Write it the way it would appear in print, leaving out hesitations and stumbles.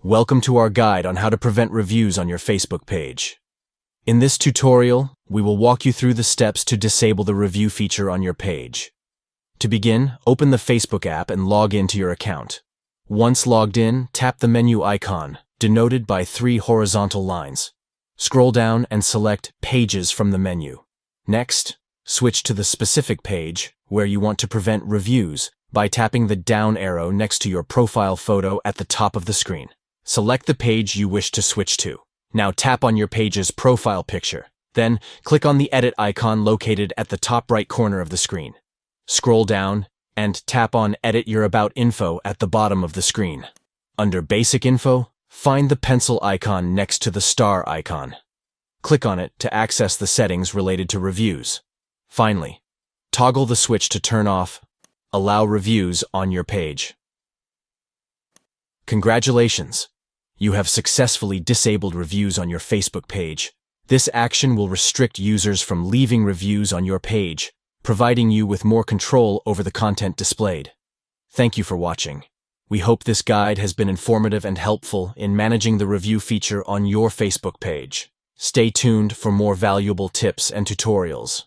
Welcome to our guide on how to prevent reviews on your Facebook page. In this tutorial, we will walk you through the steps to disable the review feature on your page. To begin, open the Facebook app and log into your account. Once logged in, tap the menu icon, denoted by 3 horizontal lines. Scroll down and select Pages from the menu. Next, switch to the specific page where you want to prevent reviews by tapping the down arrow next to your profile photo at the top of the screen. Select the page you wish to switch to. Now tap on your page's profile picture. Then, click on the edit icon located at the top right corner of the screen. Scroll down and tap on Edit Your About info at the bottom of the screen. Under Basic Info, find the pencil icon next to the star icon. Click on it to access the settings related to reviews. Finally, toggle the switch to turn off Allow Reviews on your page. Congratulations! You have successfully disabled reviews on your Facebook page. This action will restrict users from leaving reviews on your page, providing you with more control over the content displayed. Thank you for watching. We hope this guide has been informative and helpful in managing the review feature on your Facebook page. Stay tuned for more valuable tips and tutorials.